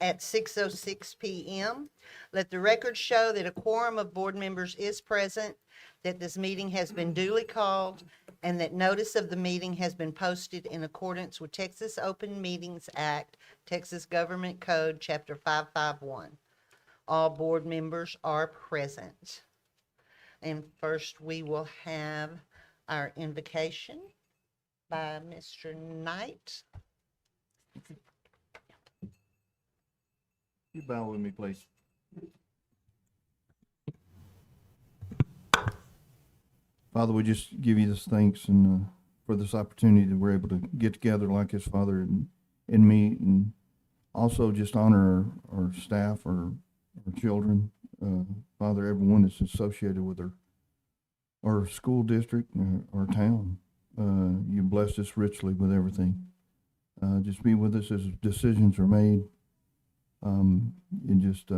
at 6:06 p.m. Let the record show that a quorum of board members is present, that this meeting has been duly called, and that notice of the meeting has been posted in accordance with Texas Open Meetings Act, Texas Government Code, Chapter 551. All board members are present. And first, we will have our invocation by Mr. Knight. You bow with me, please. Father, we just give you this thanks and for this opportunity that we're able to get together like this, Father, and meet, and also just honor our staff, our children, Father, everyone that's associated with our school district, our town. You blessed us richly with everything. Just be with us as decisions are made, and just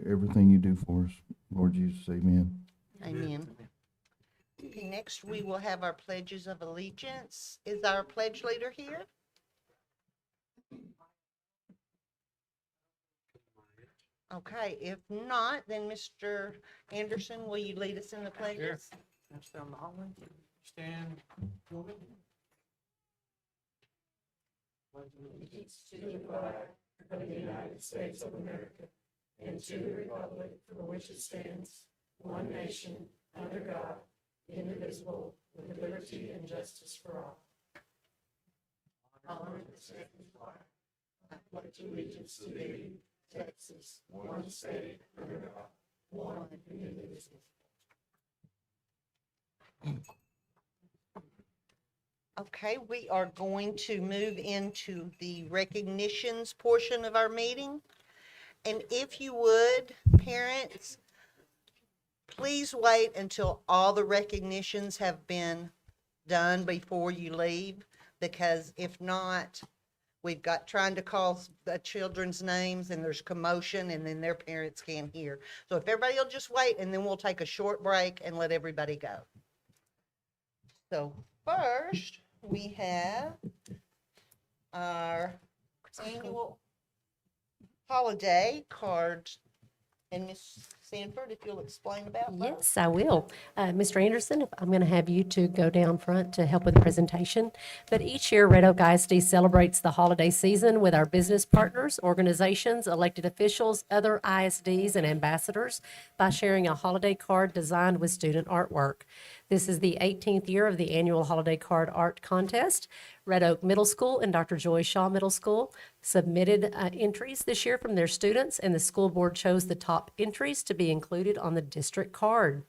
everything you do for us, Lord Jesus, amen. Amen. Okay, next we will have our pledges of allegiance. Is our pledge leader here? Okay, if not, then Mr. Anderson, will you lead us in the pledges? That's down the hallway. Stand. Allegiance to the flag of the United States of America and to the republic for which it stands, one nation, under God, indivisible, with liberty and justice for all. Honor the sacred flag. I pledge allegiance to thee, Texas, one state, under God, one and indivisible. Okay, we are going to move into the recognitions portion of our meeting. And if you would, parents, please wait until all the recognitions have been done before you leave, because if not, we've got trying to call the children's names and there's commotion and then their parents can't hear. So if everybody will just wait, and then we'll take a short break and let everybody go. So first, we have our annual holiday cards. And Ms. Sanford, if you'll explain about that. Yes, I will. Mr. Anderson, I'm going to have you to go down front to help with the presentation. But each year, Red Oak ISD celebrates the holiday season with our business partners, organizations, elected officials, other ISDs, and ambassadors by sharing a holiday card designed with student artwork. This is the 18th year of the annual holiday card art contest. Red Oak Middle School and Dr. Joy Shaw Middle School submitted entries this year from their students, and the school board chose the top entries to be included on the district card.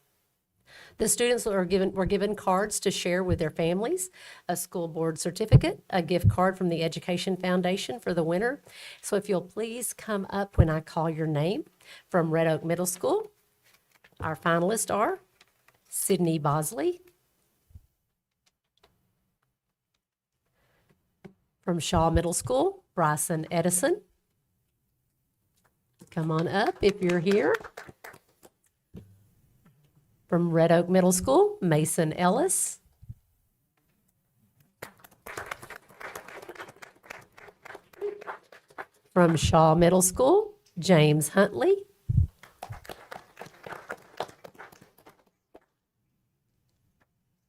The students were given cards to share with their families, a school board certificate, a gift card from the Education Foundation for the winner. So if you'll please come up when I call your name. From Red Oak Middle School, our finalists are Sydney Bosley. From Shaw Middle School, Bryson Edison. Come on up if you're here. From Red Oak Middle School, Mason Ellis. From Shaw Middle School, James Huntley.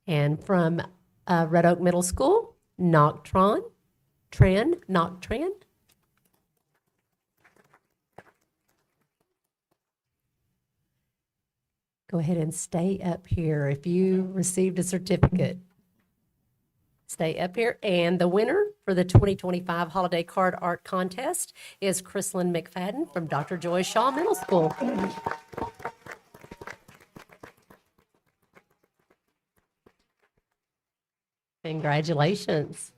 And from Red Oak Middle School, Noctran. Noctran. Go ahead and stay up here if you received a certificate. Stay up here. And the winner for the 2025 Holiday Card Art Contest is Chrislyn McFadden from Dr. Joy Shaw Middle School. Congratulations.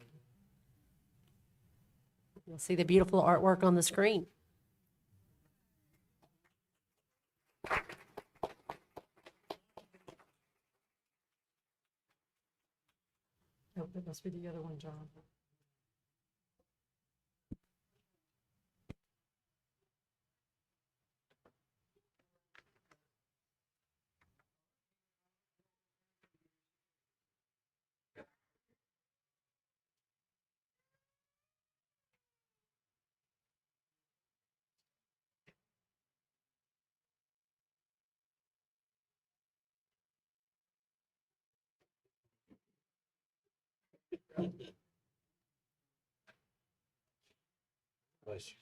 You'll see the beautiful artwork on the screen. Oh, that must be the other one, John. Bless you.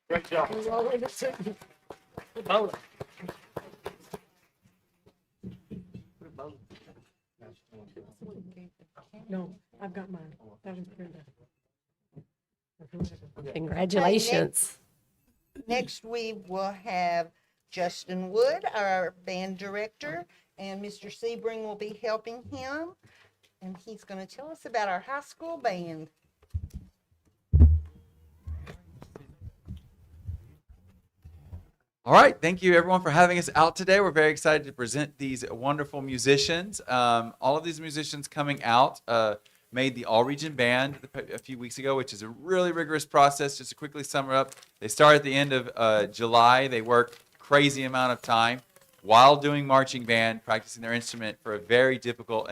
Great job. Bowling. No, I've got mine. That was Brenda. Congratulations. Next, we will have Justin Wood, our band director, and Mr. Sebring will be helping him. And he's going to tell us about our high school band. All right, thank you everyone for having us out today. We're very excited to present these wonderful musicians. All of these musicians coming out made the all-region band a few weeks ago, which is a really rigorous process. Just to quickly sum it up, they start at the end of July. They work crazy amount of time while doing marching band, practicing their instrument for a very difficult,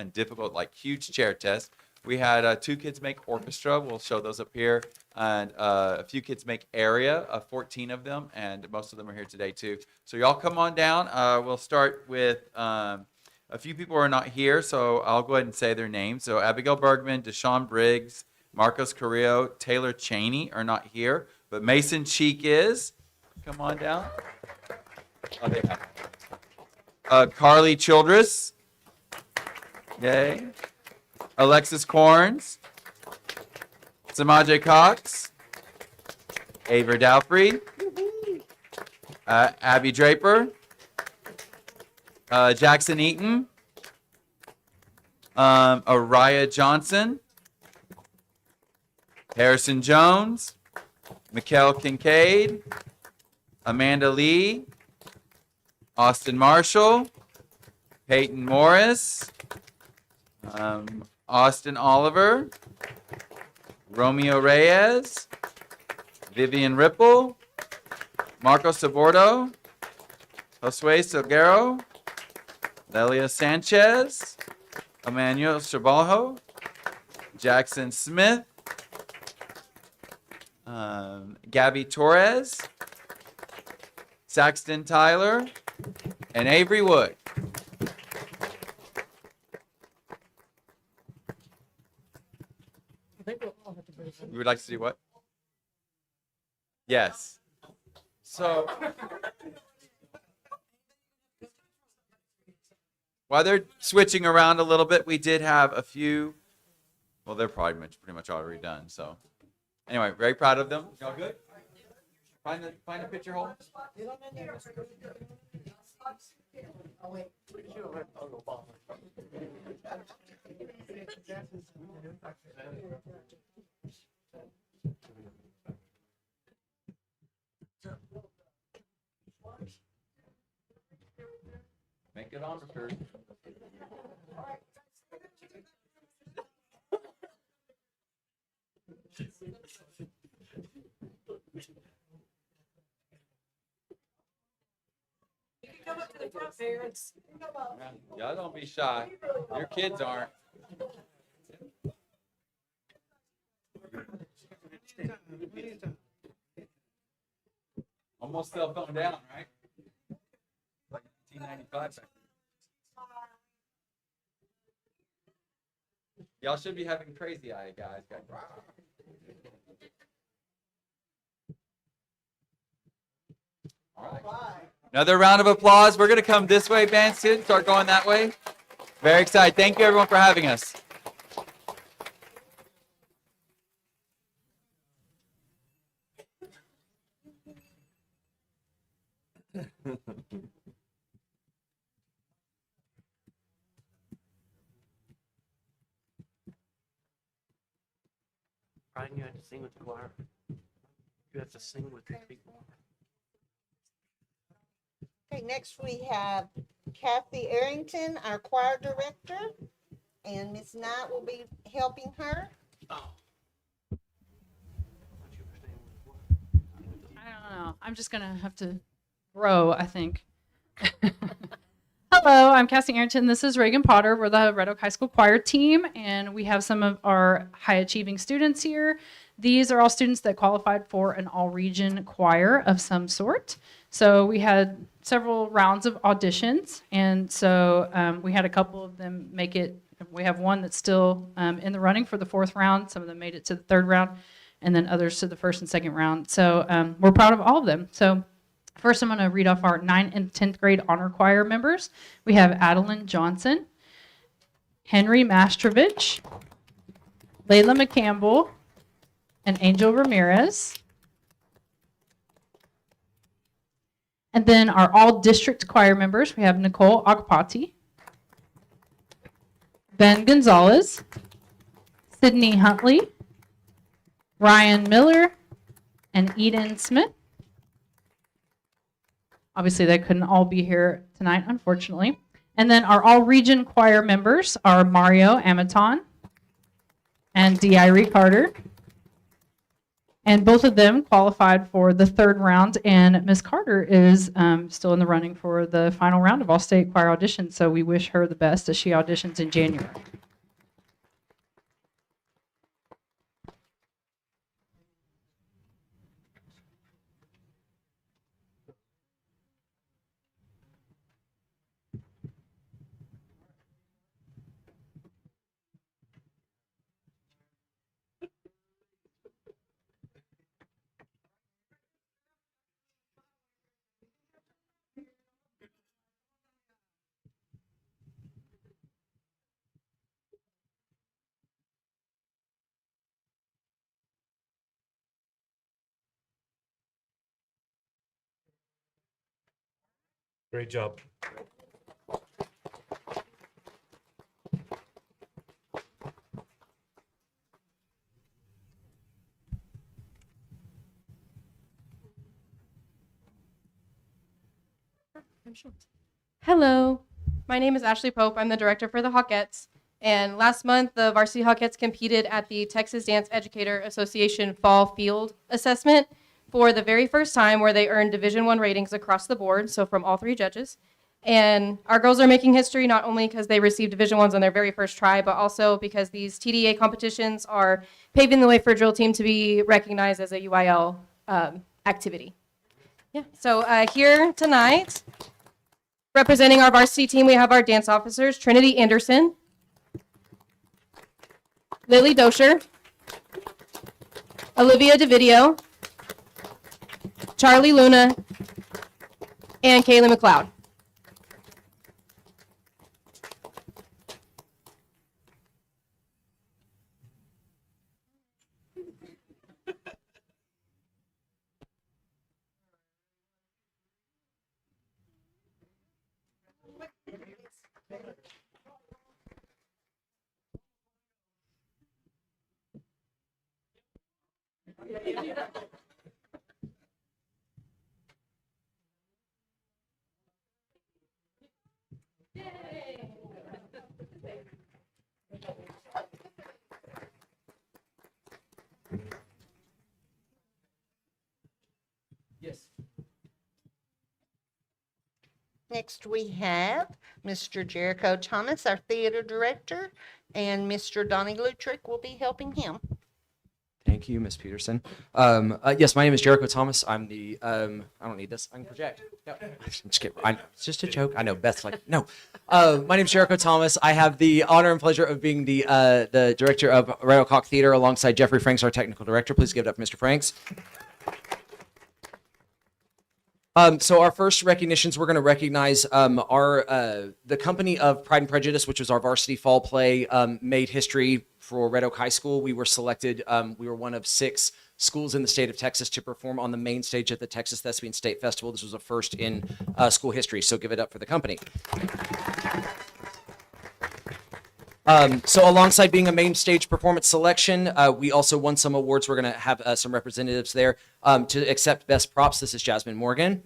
like huge chair test. We had 2 kids make orchestra. We'll show those up here. And a few kids make area, 14 of them, and most of them are here today too. So y'all come on down. We'll start with a few people who are not here, so I'll go ahead and say their names. So Abigail Bergman, Deshaun Briggs, Marcos Carrillo, Taylor Cheney are not here, but Mason Cheek is. Come on down. Oh, they have. Carly Childress. Yay. Alexis Corns. Samaje Cox, Aver Dalfrey, Abby Draper, Jackson Eaton, Araya Johnson, Harrison Jones, Mikkel Kincaid, Amanda Lee, Austin Marshall, Peyton Morris, Austin Oliver, Romeo Reyes, Vivian Ripple, Marco Sabordo, Josue Silguero, Lelia Sanchez, Emmanuel Shabalho, Jackson Smith, Gabby Torres, Saxton Tyler, and Avery Wood. I think we'll all have to bring some. You would like to see what? Yes. So while they're switching around a little bit, we did have a few. Well, they're probably pretty much already done. So anyway, very proud of them. Y'all good? Find a picture hole. Make it on record. Y'all don't be shy. Your kids aren't. Almost cell phone down, right? Like 1995 back then. Y'all should be having crazy eye, guys. All right. Another round of applause. We're going to come this way, band students. Start going that way. Very excited. Thank you, everyone, for having us. Brian, you had to sing with the choir. You have to sing with the people. Okay, next we have Kathy Arrington, our choir director, and Miss Knight will be helping her. I don't know. I'm just gonna have to grow, I think. Hello, I'm Cassie Arrington. This is Reagan Potter. We're the Red Oak High School choir team, and we have some of our high achieving students here. These are all students that qualified for an all-region choir of some sort. So we had several rounds of auditions, and so we had a couple of them make it. We have one that's still in the running for the 4th round. Some of them made it to the 3rd round, and then others to the 1st and 2nd round. So we're proud of all of them. So first, I'm going to read off our 9th and 10th grade honor choir members. We have Adeline Johnson, Henry Mastrovich, Layla McCampbell, and Angel Ramirez. And then our all-district choir members, we have Nicole Agpati, Ben Gonzalez, Sydney Huntley, Ryan Miller, and Eden Smith. Obviously, they couldn't all be here tonight, unfortunately. And then our all-region choir members are Mario Amaton and D.I.R. Carter. And both of them qualified for the 3rd round, and Miss Carter is still in the running for the final round of all-state choir auditions, so we wish her the best as she auditions in January. Great job. Hello, my name is Ashley Pope. I'm the director for the Hawkettes. And last month, the varsity Hawkettes competed at the Texas Dance Educator Association Fall Field Assessment for the very first time, where they earned Division I ratings across the board, so from all 3 judges. And our girls are making history not only because they received Division I's on their very first try, but also because these TDA competitions are paving the way for drill team to be recognized as a UIL activity. Yeah, so here tonight, representing our varsity team, we have our dance officers, Trinity Anderson, Lily Dosher, Olivia DeVideo, Charlie Luna, and Kaylee McLeod. Yes. Next, we have Mr. Jericho Thomas, our theater director, and Mr. Donnie Lutrick will be helping him. Thank you, Ms. Peterson. Yes, my name is Jericho Thomas. I'm the, I don't need this. I can project. No, I'm just kidding. It's just a joke. I know, Beth's like, no. My name is Jericho Thomas. I have the honor and pleasure of being the director of Red Oak Hawk Theater alongside Jeffrey Franks, our technical director. Please give it up for Mr. Franks. So our first recognitions, we're going to recognize the company of Pride and Prejudice, which was our varsity fall play, made history for Red Oak High School. We were selected, we were one of 6 schools in the state of Texas to perform on the main stage at the Texas Thespian State Festival. This was a first in school history, so give it up for the company. So alongside being a main stage performance selection, we also won some awards. We're going to have some representatives there to accept best props. This is Jasmine Morgan.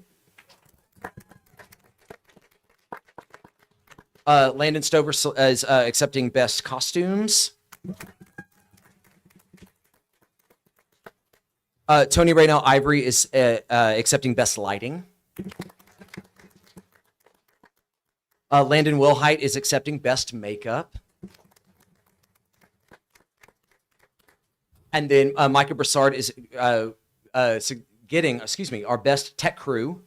Landon Stover is accepting best costumes. Tony Raynell Ivory is accepting best lighting. Landon Wilhite is accepting best makeup. And then Micah Broussard is getting, our best tech crew.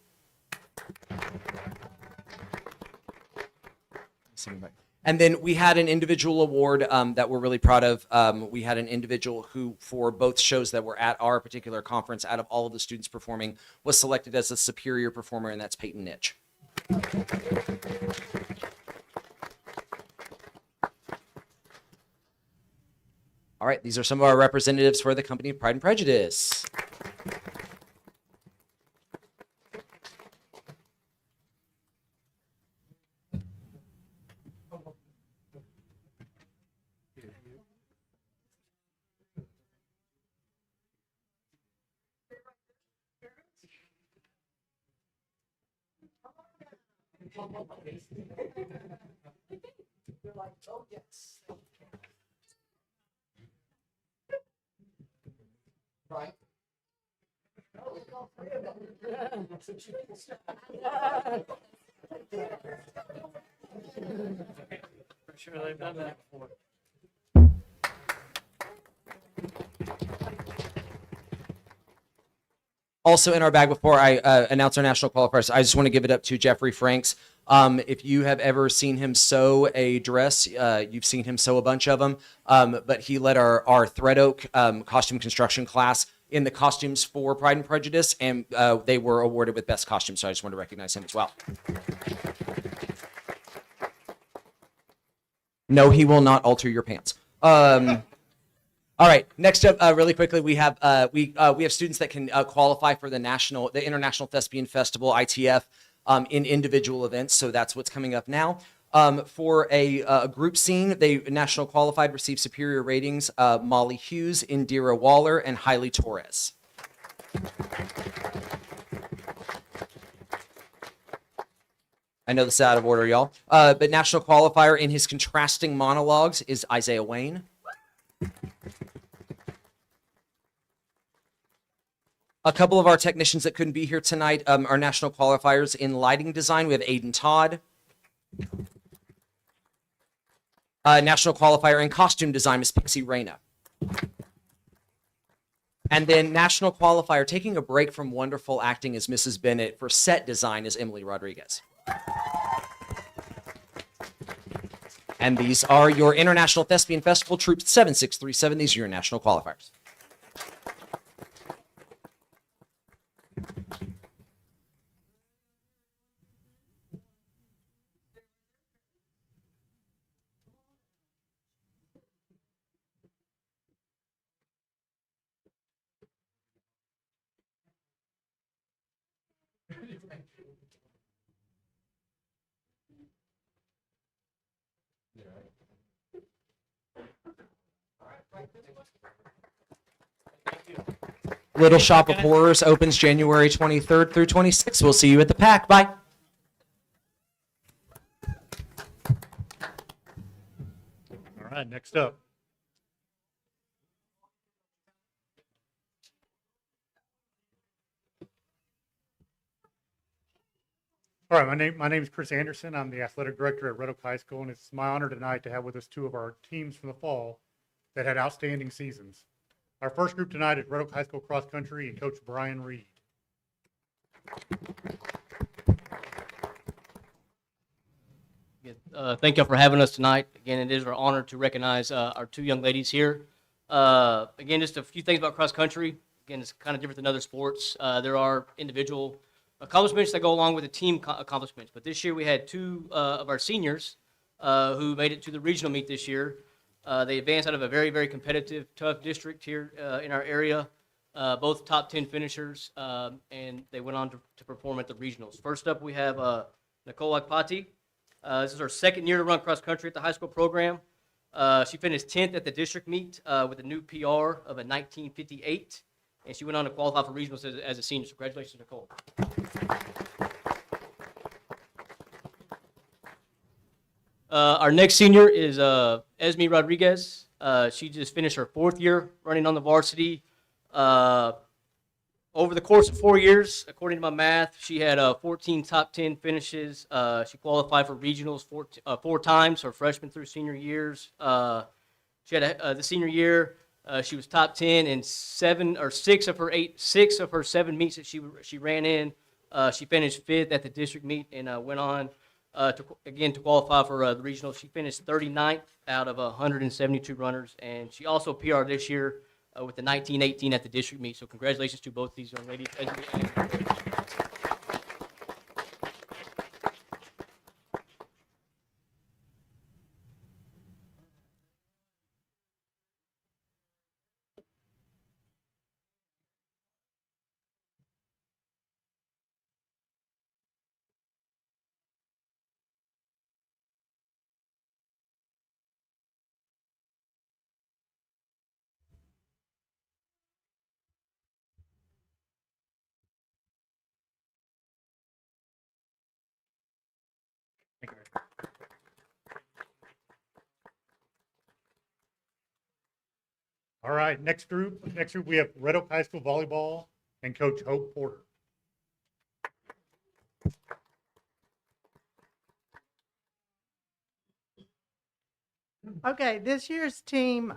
And then we had an individual award that we're really proud of. We had an individual who, for both shows that were at our particular conference, out of all of the students performing, was selected as a superior performer, and that's Peyton Nitch. All right, these are some of our representatives for the company Pride and Prejudice. Sure they've done that before. Also in our bag, before I announce our national qualifiers, I just want to give it up to Jeffrey Franks. If you have ever seen him sew a dress, you've seen him sew a bunch of them, but he led our Thread Oak costume construction class in the costumes for Pride and Prejudice, and they were awarded with best costume, so I just want to recognize him as well. No, he will not alter your pants. All right. Next up, really quickly, we have students that can qualify for the International Thespian Festival (ITF) in individual events. So that's what's coming up now. For a group scene, they national qualified received superior ratings: Molly Hughes, Indira Waller, and Hailey Torres. I know this is out of order, y'all. But national qualifier in his contrasting monologues is Isaiah Wayne. A couple of our technicians that couldn't be here tonight are national qualifiers in lighting design. We have Aiden Todd. National qualifier in costume design is Pixie Reyna. And then national qualifier, taking a break from wonderful acting as Mrs. Bennett, for set design is Emily Rodriguez. And these are your International Thespian Festival Troop 7637. These are your national qualifiers. Little Shop of Horrors opens January 23rd through 26th. We'll see you at the PAC. Bye. All right, next up. All right, my name is Chris Anderson. I'm the athletic director at Red Oak High School, and it's my honor tonight to have with us two of our teams from the fall that had outstanding seasons. Our first group tonight is Red Oak High School cross country and Coach Brian Reed. Thank y'all for having us tonight. Again, it is our honor to recognize our two young ladies here. Again, just a few things about cross country. Again, it's kind of different than other sports. There are individual accomplishments that go along with the team accomplishments. But this year we had two of our seniors who made it to the regional meet this year. They advanced out of a very, very competitive, tough district here in our area. Both top 10 finishers, and they went on to perform at the regionals. First up, we have Nicole Akpati. This is her second year to run cross country at the high school program. She finished 10th at the district meet with a new PR of a 1958, and she went on to qualify for regionals as a senior. So congratulations, Nicole. Our next senior is Esme Rodriguez. She just finished her 4th year running on the varsity. Over the course of 4 years, according to my math, she had 14 top 10 finishes. She qualified for regionals 4 times, her freshman through senior years. She had the senior year, she was top 10 in 6 of her 7 meets that she ran in. She finished 5th at the district meet and went on to qualify for the regional. She finished 39th out of 172 runners, and she also PR'd this year with the 1918 at the district meet. So congratulations to both these young ladies. Thank you. All right, next group we have Red Oak High School volleyball and Coach Hope Porter. Okay, this year's team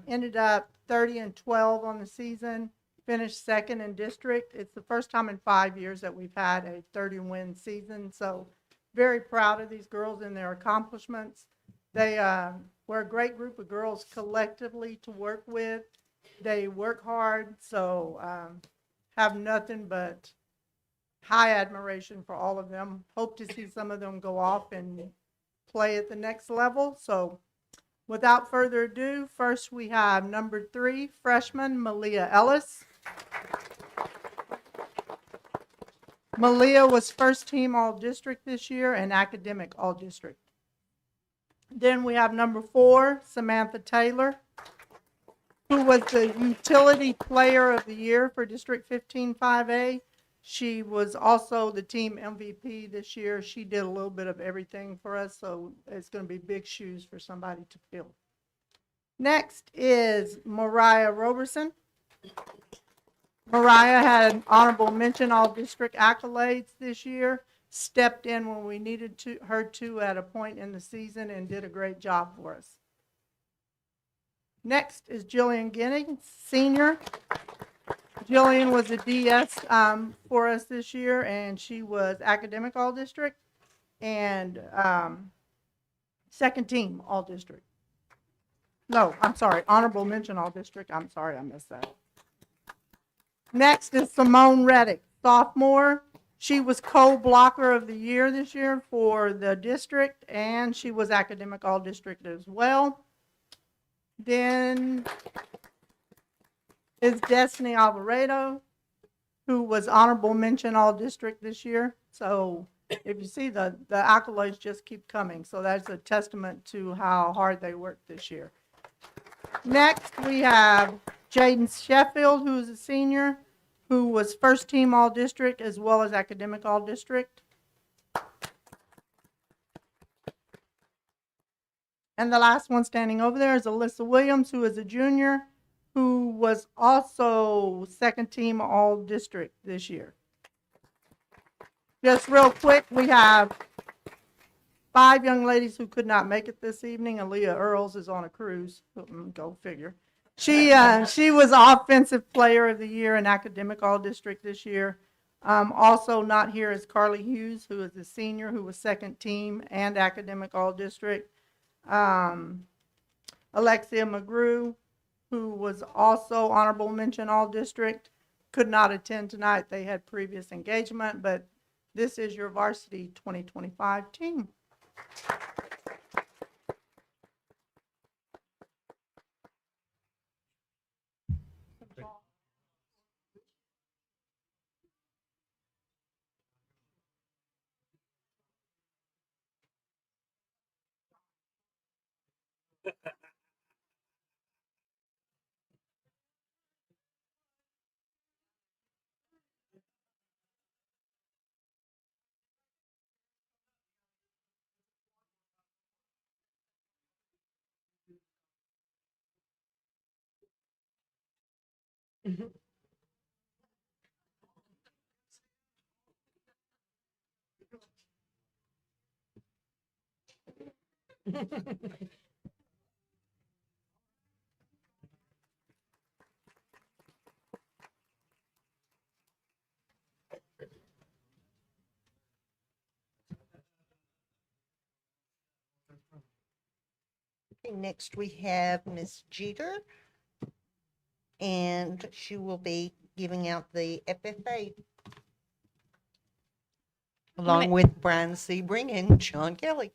ended up 30-12 on the season, finished second in district. It's the first time in 5 years that we've had a 30-win season, so very proud of these girls and their accomplishments. They were a great group of girls collectively to work with. They work hard, so have nothing but high admiration for all of them. Hope to see some of them go off and play at the next level. So without further ado, first we have number 3, freshman Malia Ellis. Malia was first team all-district this year and academic all-district. Then we have number 4, Samantha Taylor, who was the utility player of the year for District 15 5A. She was also the team MVP this year. She did a little bit of everything for us, so it's going to be big shoes for somebody to fill. Next is Mariah Roberson. Mariah had an honorable mention all district accolades this year, stepped in when we needed her to at a point in the season and did a great job for us. Next is Jillian Guinea, senior. Jillian was a DS for us this year, and she was academic all district and second team all district. No, I'm sorry, honorable mention all district. I'm sorry, I missed that. Next is Simone Reddick, sophomore. She was co-blocker of the year this year for the district, and she was academic all district as well. Then is Destiny Alvarado, who was honorable mention all district this year. So if you see the accolades just keep coming. So that's a testament to how hard they worked this year. Next, we have Jaden Sheffield, who is a senior, who was first team all district as well as academic all district. And the last one standing over there is Alyssa Williams, who is a junior, who was also second team all district this year. Just real quick, we have 5 young ladies who could not make it this evening. Aaliyah Earls is on a cruise. Go figure. She was offensive player of the year and academic all district this year. Also not here is Carly Hughes, who is a senior, who was second team and academic all district. Alexia McGrew, who was also honorable mention all district, could not attend tonight. They had previous engagement, but this is your varsity 2025 team. Okay, next we have Miss Jeter, and she will be giving out the FFA along with Brian Sebring and John Kelly.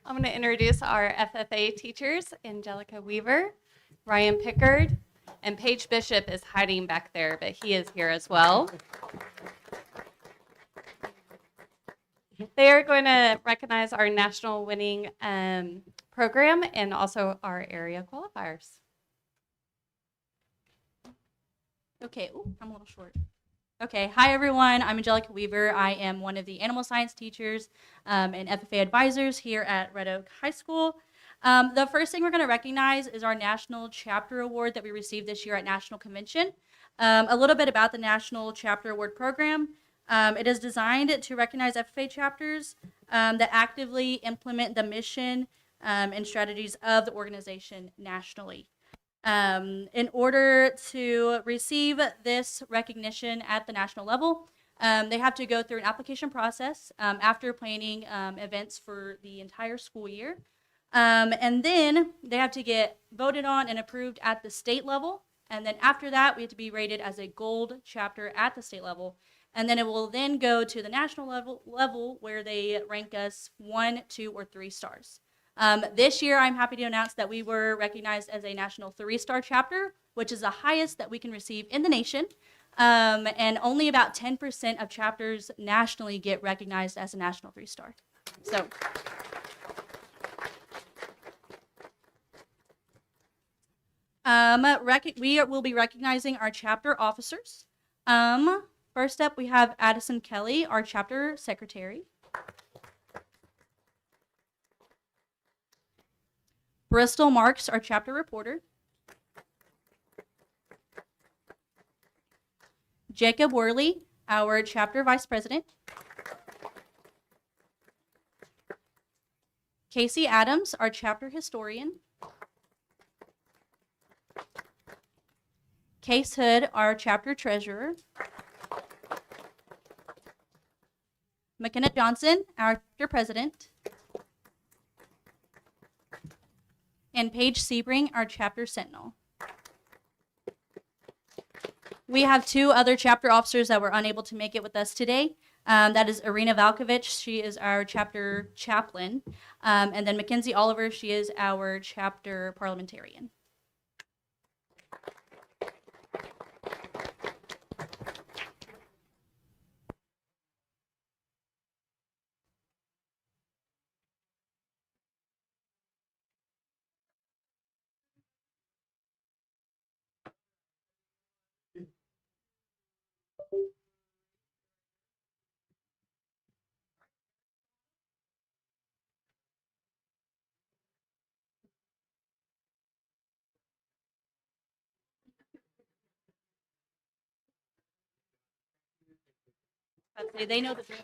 I'm going to introduce our FFA teachers, Angelica Weaver, Ryan Pickard, and Paige Bishop is hiding back there, but he is here as well. They are going to recognize our national winning program and also our area qualifiers. Okay, ooh, I'm a little short. Okay, hi everyone, I'm Angelica Weaver. I am one of the animal science teachers and FFA advisors here at Red Oak High School. The first thing we're going to recognize is our National Chapter Award that we received this year at National Convention. A little bit about the National Chapter Award program. It is designed to recognize FFA chapters that actively implement the mission and strategies of the organization nationally. In order to receive this recognition at the national level, they have to go through an application process after planning events for the entire school year. And then they have to get voted on and approved at the state level. And then after that, we have to be rated as a gold chapter at the state level. And then it will then go to the national level where they rank us 1, 2, or 3 stars. This year, I'm happy to announce that we were recognized as a national 3-star chapter, which is the highest that we can receive in the nation. And only about 10% of chapters nationally get recognized as a national 3-star. So, we will be recognizing our chapter officers. First up, we have Addison Kelly, our chapter secretary. Bristol Marks, our chapter reporter. Jacob Worley, our chapter vice president. Casey Adams, our chapter historian. Case Hood, our chapter treasurer. McKenna Johnson, our chapter president. And Paige Sebring, our chapter sentinel. We have 2 other chapter officers that were unable to make it with us today. That is Irina Valkovich, she is our chapter chaplain. And then Mackenzie Oliver, she is our chapter parliamentarian. They know the drill.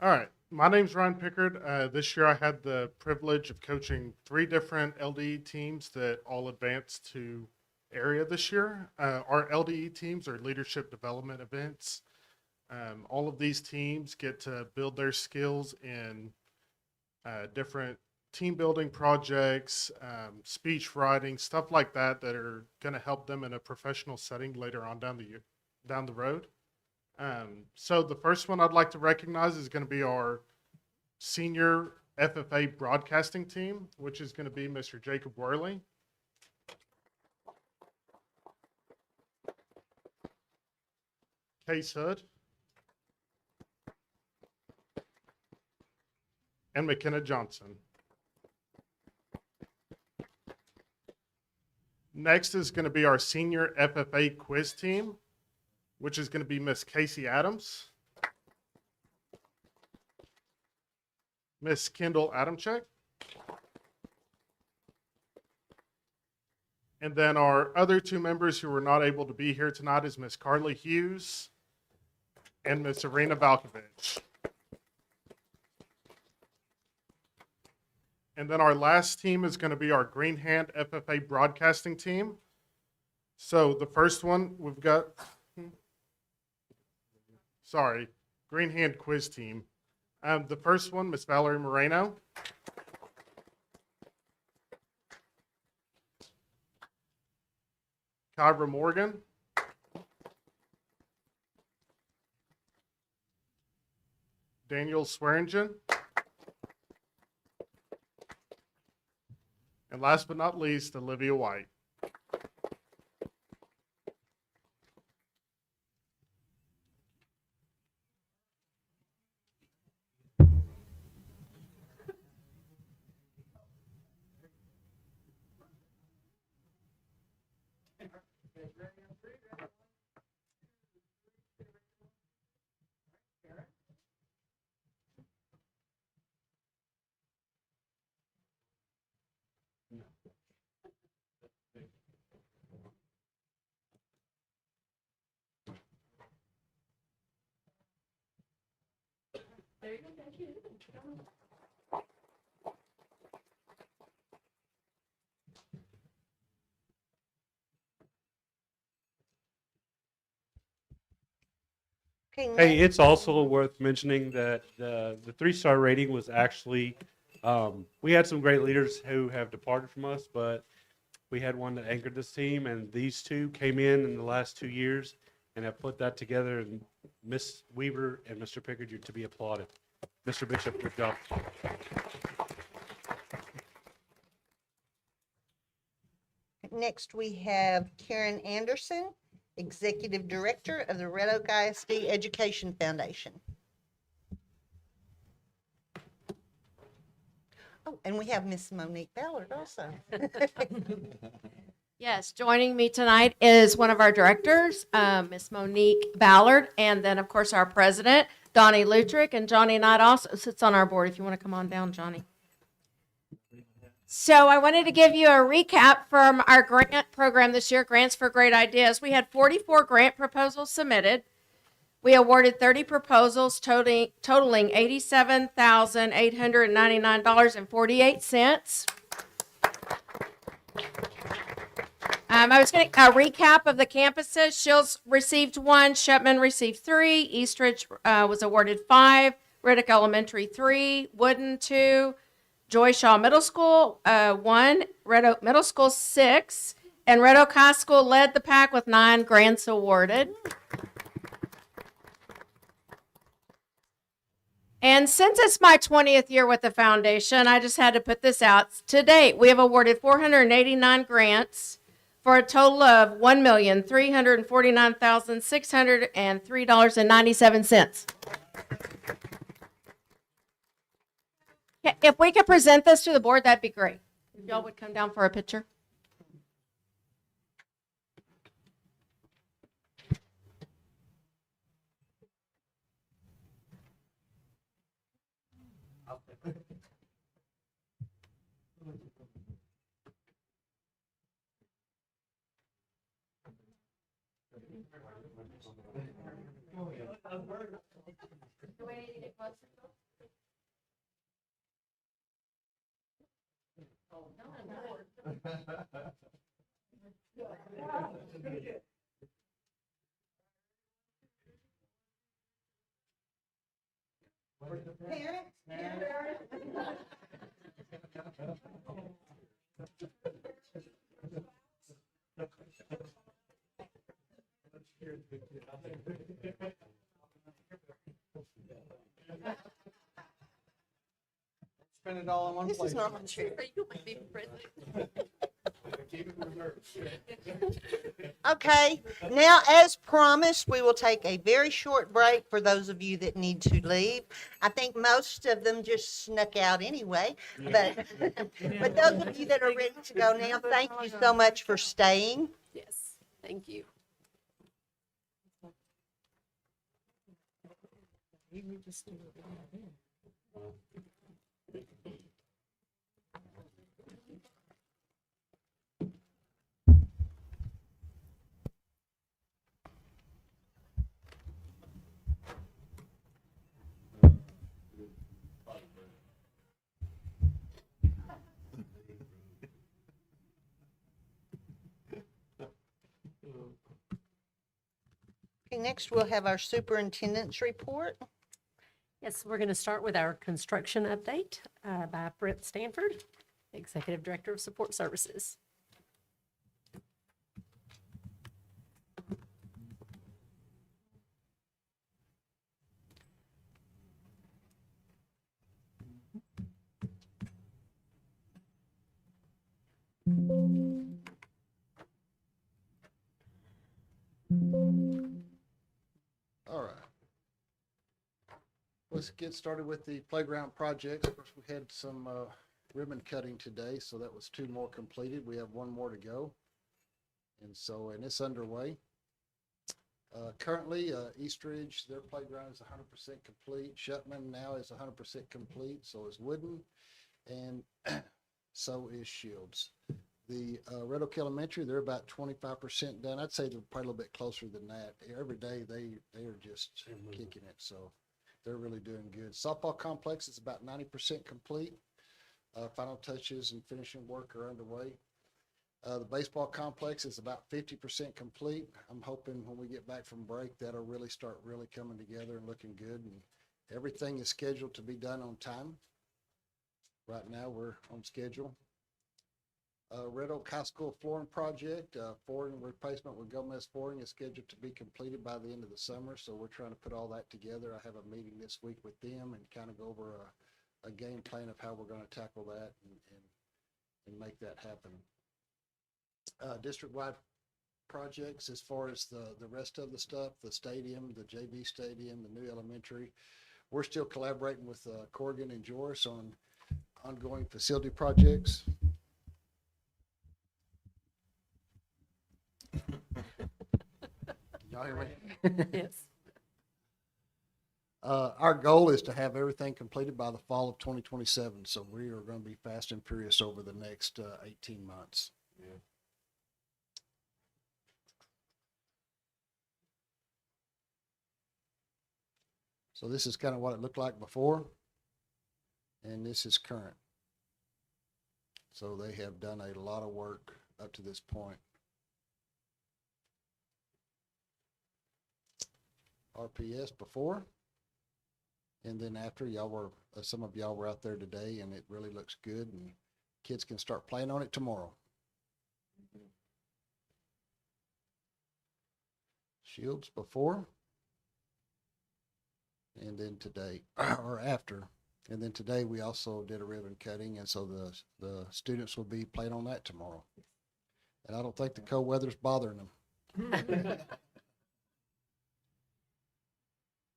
All right. My name's Ryan Pickard. This year I had the privilege of coaching 3 different LDE teams that all advanced to area this year. Our LDE teams are leadership development events. All of these teams get to build their skills in different team building projects, speech writing, stuff like that that are going to help them in a professional setting later on down the road. So the first one I'd like to recognize is going to be our senior FFA broadcasting team, which is going to be Mr. Jacob Worley. Case Hood. And McKenna Johnson. Next is going to be our senior FFA quiz team, which is going to be Miss Casey Adams, Miss Kendall Adamczyk, and then our other two members who were not able to be here tonight is Miss Carly Hughes and Miss Irina Valkovich. And then our last team is going to be our Green Hand FFA broadcasting team. So the first one we've got, Green Hand quiz team. The first one, Miss Valerie Moreno. Kyra Morgan. Daniel Swearingen. And last but not least, Olivia White. Okay, Hey, next, it's also worth mentioning that the 3-star rating was actually, we had some great leaders who have departed from us, but we had one that anchored this team, and these two came in the last 2 years and have put that together. And Miss Weaver and Mr. Pickard, you're to be applauded. Mr. Bishop, good job. next we have Karen Anderson, Executive Director of the Red Oak ISD Education Foundation. Oh, and we have Miss Monique Ballard also. Yes, joining me tonight is one of our directors, Miss Monique Ballard, and then, of course, our president, Donnie Lutrick, and Johnny Knight also sits on our board, if you want to come on down, Johnny. So I wanted to give you a recap from our grant program this year, Grants for Great Ideas. We had 44 grant proposals submitted. We awarded 30 proposals totaling $87,899.48. I was going to a recap of the campuses. Shields received 1, Shepman received 3, Eastridge was awarded 5, Riddick Elementary 3, Wooden 2, Joy Shaw Middle School 1, Red Oak Middle School 6, and Red Oak High School led the pack with 9 grants awarded. And since it's my 20th year with the foundation, I just had to put this out. To date, we have awarded 489 grants for a total of $1,349,603.97. If we could present this to the board, that'd be great. If y'all would come down for a picture. Spend it all in one This place. is not my chair. You might be president. Okay, now as promised, we will take a very short break for those of you that need to leave. I think most of them just snuck out anyway, but but those of you that are ready to go now, thank you so much for staying. Yes, thank you. Okay, next we'll have our superintendent's report. Yes, we're going to start with our construction update by Brent Stanford, Executive Director of Support Services. All right. Let's get started with the playground projects. Of course, we had some ribbon cutting today, so that was 2 more completed. We have 1 more to go. And it's underway. Currently, Eastridge, their playground is 100% complete. Shutman now is 100% complete, so is Wooden, and so is Shields. The Red Oak Elementary, they're about 25% done. I'd say they're probably a little bit closer than that. Every day they are just kicking it, so they're really doing good. Softball complex is about 90% complete. Final touches and finishing work are underway. The baseball complex is about 50% complete. I'm hoping when we get back from break, that'll really start coming together and looking good. And everything is scheduled to be done on time. Right now, we're on schedule. Red Oak High School flooring project, flooring replacement with Gomez flooring is scheduled to be completed by the end of the summer. So we're trying to put all that together. I have a meeting this week with them and kind of go over a game plan of how we're going to tackle that and make that happen. District-wide projects as far as the rest of the stuff, the stadium, the JV stadium, the new elementary. We're still collaborating with Corrigan and Joris on ongoing facility projects. Y'all hear me? Yes. Our goal is to have everything completed by the fall of 2027. So we are going to be fast and furious over the next 18 months. Yeah. So this is kind of what it looked like before, and this is current. So they have done a lot of work up to this point. RPS before, and then after. Y'all were, some of y'all were out there today, and it really looks good, and kids can start playing on it tomorrow. Shields before, and then today, or after. And then today we also did a ribbon cutting, and so the students will be playing on that tomorrow. And I don't think the cold weather's bothering them.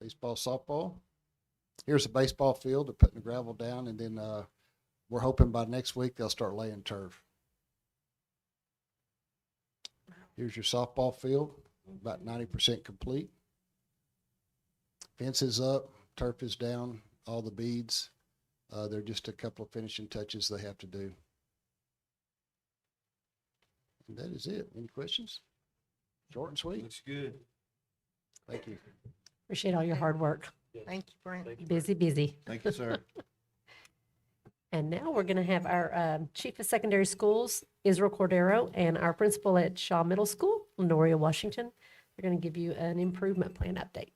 Baseball, softball. Here's a baseball field. They're putting the gravel down, and then we're hoping by next week they'll start laying turf. Here's your softball field, about 90% complete. Fence is up, turf is down, all the beads. They're just a couple of finishing touches they have to do. And that is it. Any questions? Short and sweet. Looks good. Thank you. Appreciate all your hard work. Thank you, Brent. Busy. Thank you, sir. And now we're going to have our Chief of Secondary Schools, Israel Cordero, and our principal at Shaw Middle School, Lenoria Washington. They're going to give you an improvement plan update.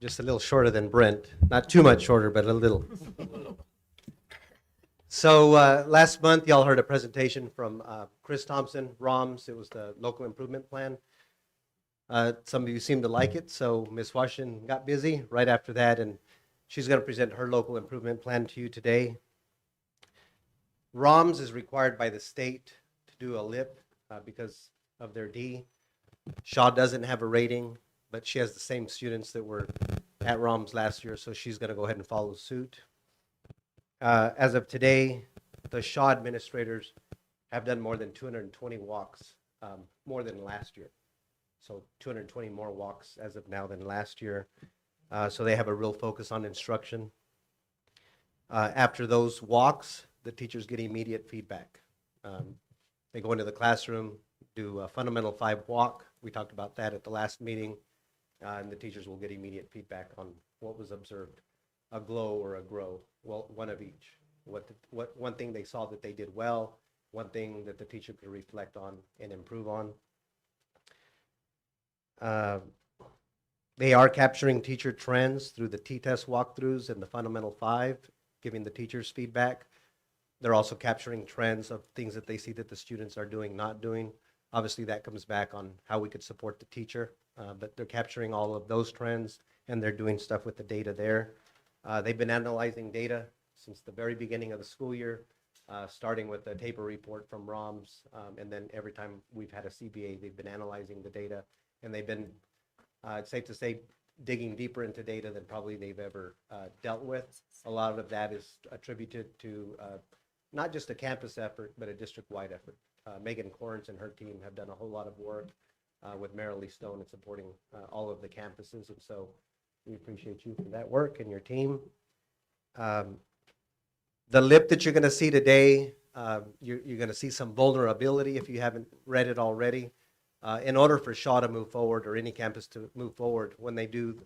Just a little shorter than Brent. Not too much shorter, but a little. So last month, y'all heard a presentation from Chris Thompson, ROMS. It was the local improvement plan. Some of you seem to like it, so Ms. Washington got busy right after that, and she's going to present her local improvement plan to you today. ROMS is required by the state to do a LIP because of their D. Shaw doesn't have a rating, but she has the same students that were at ROMS last year, so she's going to go ahead and follow suit. As of today, the Shaw administrators have done more than 220 walks, more than last year. So 220 more walks as of now than last year. So they have a real focus on instruction. After those walks, the teachers get immediate feedback. They go into the classroom, do a fundamental 5 walk. We talked about that at the last meeting. And the teachers will get immediate feedback on what was observed, a glow or a grow, well, one of each. What one thing they saw that they did well, one thing that the teacher could reflect on and improve on. They are capturing teacher trends through the T-test walkthroughs and the fundamental 5, giving the teachers feedback. They're also capturing trends of things that they see that the students are doing, not doing. Obviously, that comes back on how we could support the teacher, but they're capturing all of those trends, and they're doing stuff with the data there. They've been analyzing data since the very beginning of the school year, starting with the taper report from ROMS, and then every time we've had a CBA, they've been analyzing the data, and they've been, it's safe to say, digging deeper into data than probably they've ever dealt with. A lot of that is attributed to not just a campus effort, but a district-wide effort. Megan Corrins and her team have done a whole lot of work with Marilee Stone in supporting all of the campuses, and so we appreciate you for that work and your team. The lip that you're going to see today, you're going to see some vulnerability if you haven't read it already. In order for Shaw to move forward, or any campus to move forward, when they do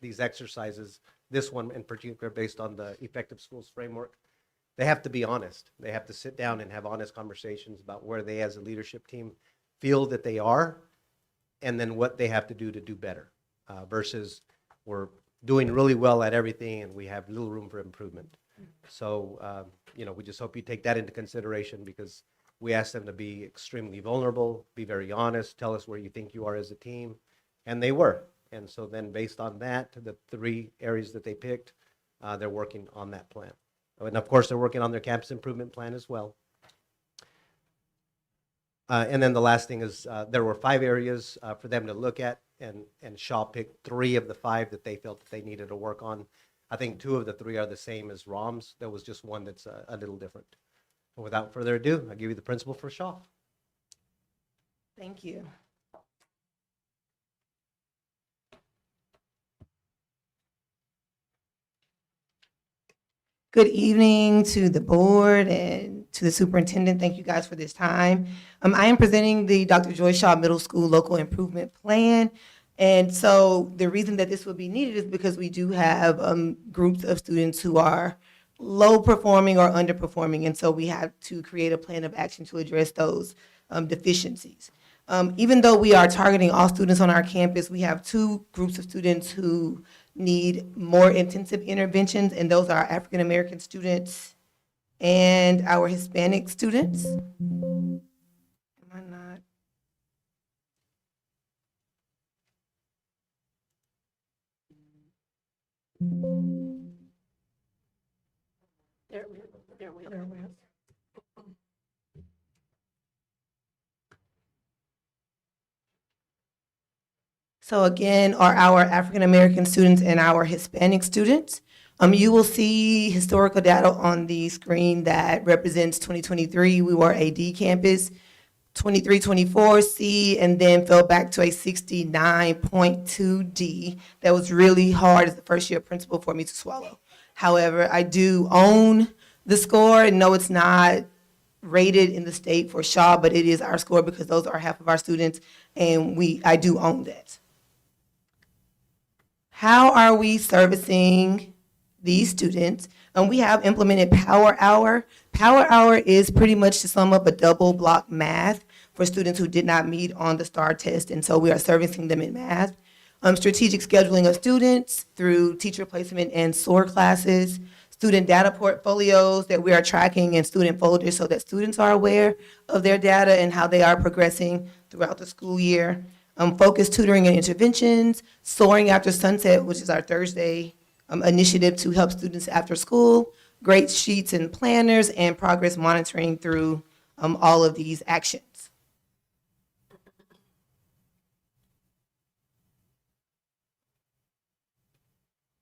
these exercises, this one in particular based on the Effective Schools framework, they have to be honest. They have to sit down and have honest conversations about where they as a leadership team feel that they are, and then what they have to do better, versus we're doing really well at everything and we have little room for improvement. So, we just hope you take that into consideration, because we asked them to be extremely vulnerable, be very honest, tell us where you think you are as a team, and they were. And so then based on that, the 3 areas that they picked, they're working on that plan. And of course, they're working on their campus improvement plan as well. And then the last thing is there were 5 areas for them to look at, and Shaw picked 3 of the 5 that they felt that they needed to work on. I think 2 of the 3 are the same as ROM's. There was just one that's a little different. And without further ado, I'll give you the principal for Shaw. Thank you. Good evening to the board and to the superintendent. Thank you guys for this time. I am presenting the Dr. Joyce Shaw Middle School Local Improvement Plan. And so the reason that this will be needed is because we do have groups of students who are low performing or underperforming. And so we have to create a plan of action to address those deficiencies. Even though we are targeting all students on our campus, we have 2 groups of students who need more intensive interventions, and those are our African American students and our Hispanic students. Am I not? There we are. So again, are our African American students and our Hispanic students. You will see historical data on the screen that represents 2023. We were a D campus, 23-24 C, and then fell back to a 69.2 D. That was really hard as the first year principal for me to swallow. However, I do own the score, and no, it's not rated in the state for Shaw, but it is our score because those are half of our students, and I do own that. How are we servicing these students? We have implemented Power Hour. Power Hour is pretty much, to sum up, a double block math for students who did not meet on the STAR test, and so we are servicing them in math. Strategic scheduling of students through teacher placement and SOAR classes, student data portfolios that we are tracking, and student folders so that students are aware of their data and how they are progressing throughout the school year. Focused tutoring and interventions, Soaring After Sunset, which is our Thursday initiative to help students after school, great sheets and planners, and progress monitoring through all of these actions.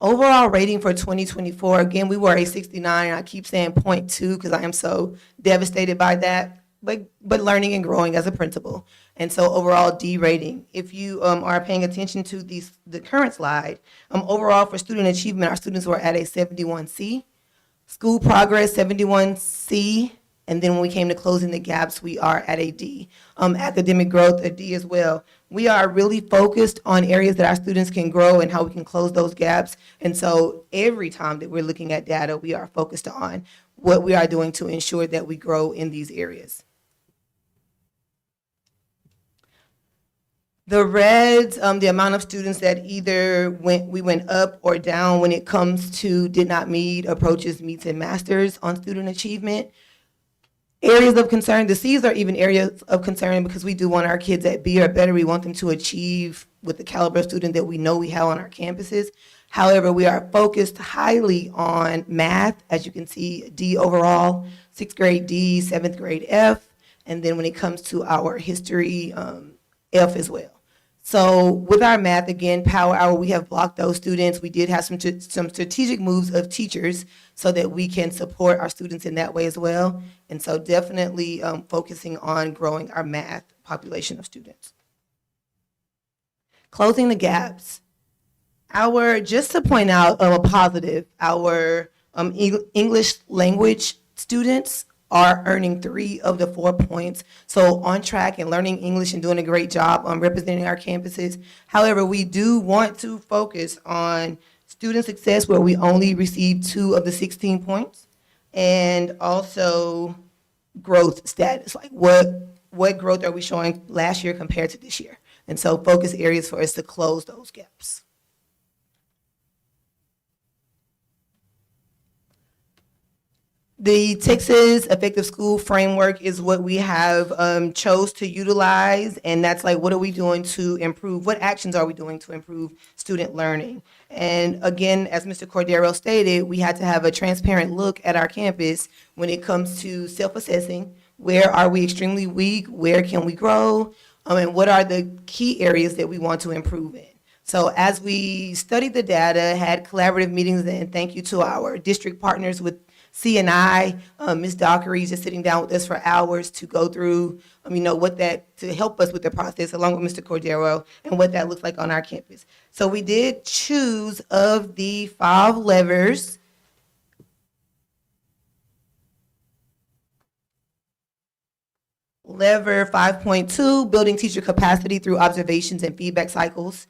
Overall rating for 2024, again, we were a 69. I keep saying 0.2 because I am so devastated by that, but learning and growing as a principal. And so overall D rating. If you are paying attention to the current slide, overall for student achievement, our students were at a 71C. School progress, 71C. And then when we came to closing the gaps, we are at a D. Academic growth, a D as well. We are really focused on areas that our students can grow and how we can close those gaps. And so every time that we're looking at data, we are focused on what we are doing to ensure that we grow in these areas. The reds, the amount of students that either we went up or down when it comes to did not meet, approaches, meets, and masters on student achievement. Areas of concern, the C's are even areas of concern because we do want our kids at B or better. We want them to achieve with the caliber of student that we know we have on our campuses. However, we are focused highly on math, as you can see, D overall, 6th grade D, 7th grade F, and then when it comes to our history, F as well. So with our math, again, Power Hour, we have blocked those students. We did have some strategic moves of teachers so that we can support our students in that way as well. And so definitely focusing on growing our math population of students. Closing the gaps. Just to point out a positive, our English language students are earning 3 of the 4 points. So on track and learning English and doing a great job on representing our campuses. However, we do want to focus on student success where we only received 2 of the 16 points, and also growth status, like what growth are we showing last year compared to this year? And so focus areas for us to close those gaps. The Texas Effective School Framework is what we have chose to utilize, and that's like, what are we doing to improve? What actions are we doing to improve student learning? And again, as Mr. Cordero stated, we had to have a transparent look at our campus when it comes to self-assessing. Where are we extremely weak? Where can we grow? And what are the key areas that we want to improve in? So as we studied the data, had collaborative meetings, and thank you to our district partners with C&I, Ms. Dockery is just sitting down with us for hours to go through, to help us with the process along with Mr. Cordero and what that looks like on our campus. So we did choose of the 5 levers. Lever 5.2, building teacher capacity through observations and feedback cycles.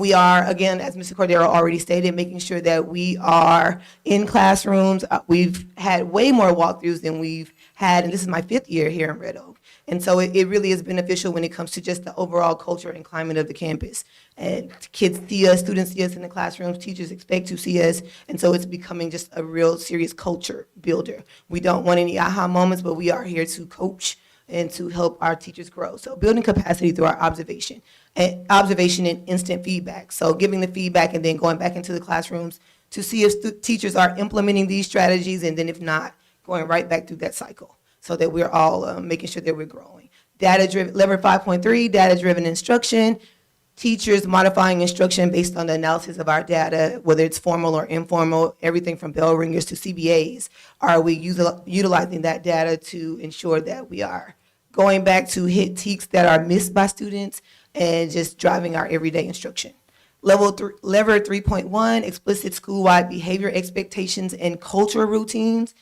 We are, again, as Mr. Cordero already stated, making sure that we are in classrooms. We've had way more walkthroughs than we've had, and this is my 5th year here in Red Oak. And so it really is beneficial when it comes to just the overall culture and climate of the campus. And kids see us, students see us in the classrooms, teachers expect to see us, and so it's becoming just a real serious culture builder. We don't want any aha moments, but we are here to coach and to help our teachers grow. So building capacity through our observation and instant feedback. So giving the feedback and then going back into the classrooms to see if teachers are implementing these strategies, and then if not, going right back through that cycle so that we're all making sure that we're growing. Data-driven, lever 5.3, data-driven instruction. Teachers modifying instruction based on the analysis of our data, whether it's formal or informal, everything from bell ringers to CBAs. Are we utilizing that data to ensure that we are going back to hit TEKs that are missed by students and just driving our everyday instruction? Lever 3.1, explicit school-wide behavior expectations and culture routines.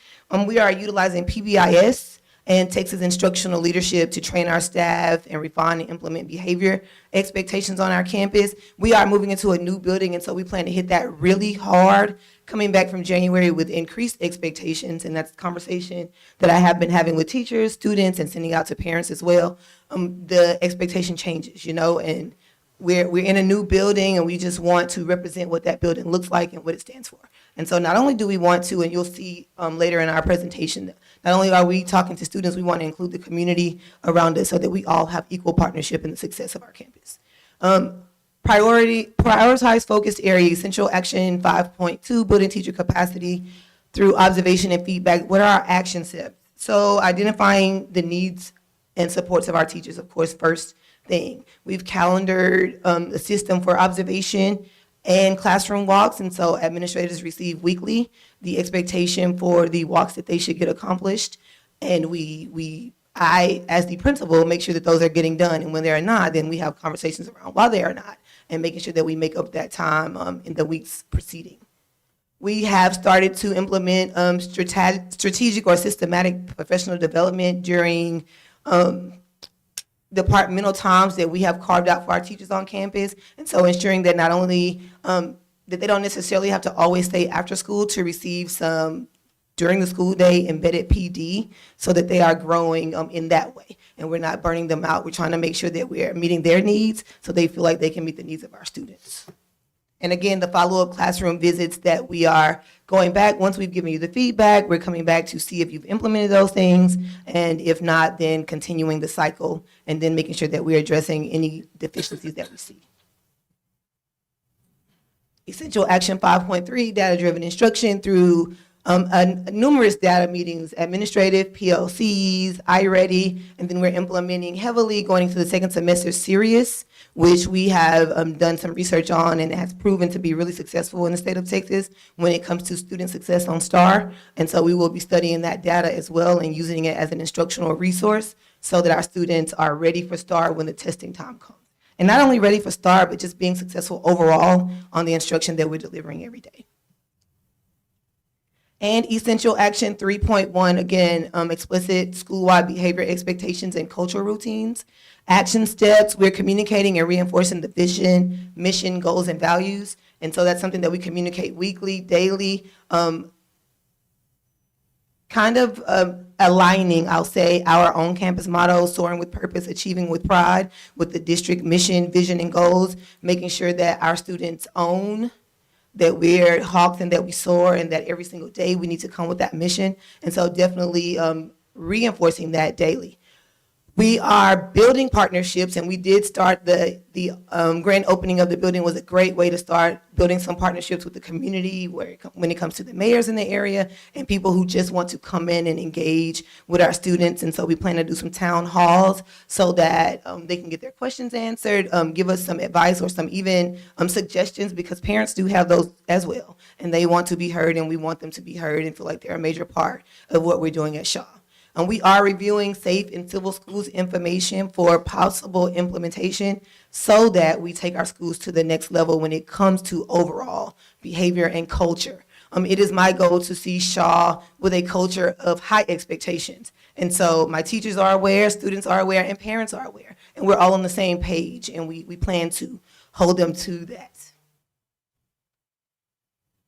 We are utilizing PBIS and Texas instructional leadership to train our staff and refine and implement behavior expectations on our campus. We are moving into a new building, and so we plan to hit that really hard coming back from January with increased expectations, and that's a conversation that I have been having with teachers, students, and sending out to parents as well. The expectation changes, and we're in a new building, and we just want to represent what that building looks like and what it stands for. And so not only do we want to, and you'll see later in our presentation, not only are we talking to students, we want to include the community around us so that we all have equal partnership in the success of our campus. Prioritize focused areas, essential action 5.2, building teacher capacity through observation and feedback. What are our action steps? So identifying the needs and supports of our teachers, of course, first thing. We've calendared a system for observation and classroom walks. And so administrators receive weekly the expectation for the walks that they should get accomplished. And I, as the principal, make sure that those are getting done. And when they are not, then we have conversations around why they are not and making sure that we make up that time in the weeks preceding. We have started to implement strategic or systematic professional development during departmental times that we have carved out for our teachers on campus. And so ensuring that not only that they don't necessarily have to always stay after school to receive some during the school day embedded PD, so that they are growing in that way. And we're not burning them out. We're trying to make sure that we're meeting their needs so they feel like they can meet the needs of our students. And again, the follow-up classroom visits that we are going back, once we've given you the feedback, we're coming back to see if you've implemented those things, and if not, then continuing the cycle and then making sure that we're addressing any deficiencies that we see. Essential Action 5.3, data-driven instruction through numerous data meetings, administrative, PLCs, iReady, and then we're implementing heavily going into the second semester Sirius, which we have done some research on and has proven to be really successful in the state of Texas when it comes to student success on STAR. And so we will be studying that data as well and using it as an instructional resource so that our students are ready for STAR when the testing time comes. And not only ready for STAR, but just being successful overall on the instruction that we're delivering every day. And Essential Action 3.1, again, explicit school-wide behavior expectations and cultural routines. Action steps, we're communicating and reinforcing the vision, mission, goals, and values. And so that's something that we communicate weekly, daily, aligning, I'll say, our own campus motto, soaring with purpose, achieving with pride, with the district mission, vision, and goals, making sure that our students own that we're hawks and that we soar, and that every single day we need to come with that mission. And so definitely reinforcing that daily. We are building partnerships, and we did start the grand opening of the building was a great way to start building some partnerships with the community when it comes to the mayors in the area and people who just want to come in and engage with our students. And so we plan to do some town halls so that they can get their questions answered, give us some advice or some even suggestions, because parents do have those as well. And they want to be heard, and we want them to be heard and feel like they're a major part of what we're doing at Shaw. We are reviewing safe and civil schools information for possible implementation so that we take our schools to the next level when it comes to overall behavior and culture. It is my goal to see Shaw with a culture of high expectations. And so my teachers are aware, students are aware, and parents are aware. And we're all on the same page, and we plan to hold them to that.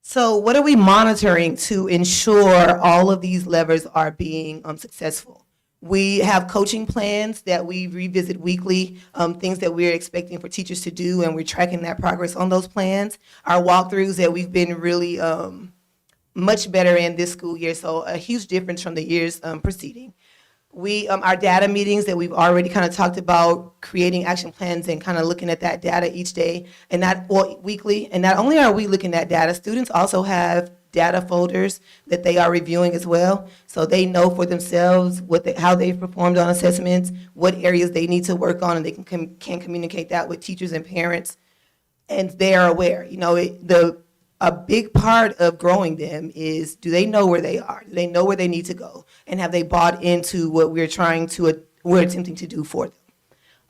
So what are we monitoring to ensure all of these levers are being successful? We have coaching plans that we revisit weekly, things that we're expecting for teachers to do, and we're tracking that progress on those plans. Our walkthroughs that we've been really much better in this school year, so a huge difference from the years preceding. Our data meetings that we've already kind of talked about, creating action plans and kind of looking at that data each day and weekly. And not only are we looking at data, students also have data folders that they are reviewing as well. So they know for themselves how they've performed on assessments, what areas they need to work on, and they can communicate that with teachers and parents. And they are aware. A big part of growing them is, do they know where they are? Do they know where they need to go? And have they bought into what we're attempting to do for them?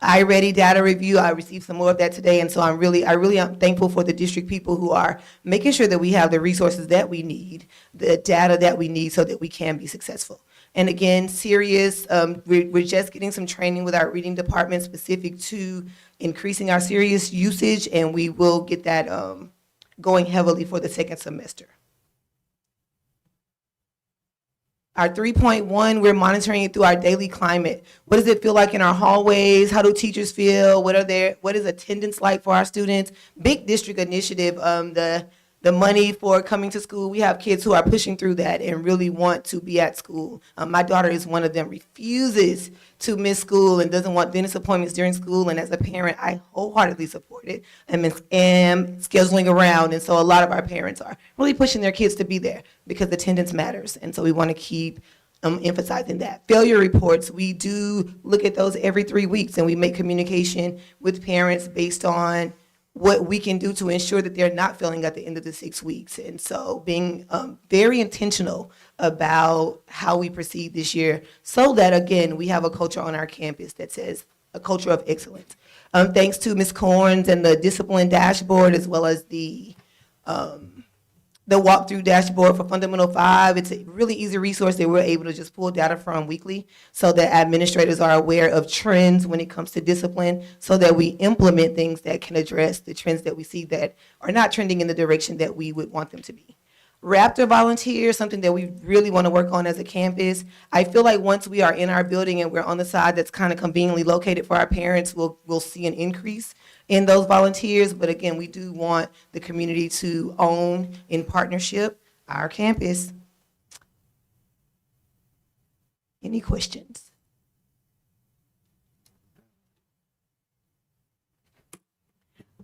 iReady data review, I received some more of that today, and so I really am thankful for the district people who are making sure that we have the resources that we need, the data that we need so that we can be successful. And again, Sirius, we're just getting some training with our reading department specific to increasing our Sirius usage, and we will get that going heavily for the second semester. Our 3.1, we're monitoring it through our daily climate. What does it feel like in our hallways? How do teachers feel? What is attendance like for our students? Big district initiative, the money for coming to school. We have kids who are pushing through that and really want to be at school. My daughter is one of them, refuses to miss school and doesn't want dentist appointments during school. And as a parent, I wholeheartedly support it and am scheduling around. And so a lot of our parents are really pushing their kids to be there because attendance matters. And so we want to keep emphasizing that. Failure reports, we do look at those every 3 weeks, and we make communication with parents based on what we can do to ensure that they're not failing at the end of the 6 weeks. And so being very intentional about how we proceed this year so that, again, we have a culture on our campus that says a culture of excellence. Thanks to Ms. Corns and the discipline dashboard, as well as the walkthrough dashboard for Fundamental 5. It's a really easy resource that we're able to just pull data from weekly so that administrators are aware of trends when it comes to discipline so that we implement things that can address the trends that we see that are not trending in the direction that we would want them to be. Raptor volunteers, something that we really want to work on as a campus. I feel like once we are in our building and we're on the side that's kind of conveniently located for our parents, we'll see an increase in those volunteers. But again, we do want the community to own, in partnership, our campus. Any questions?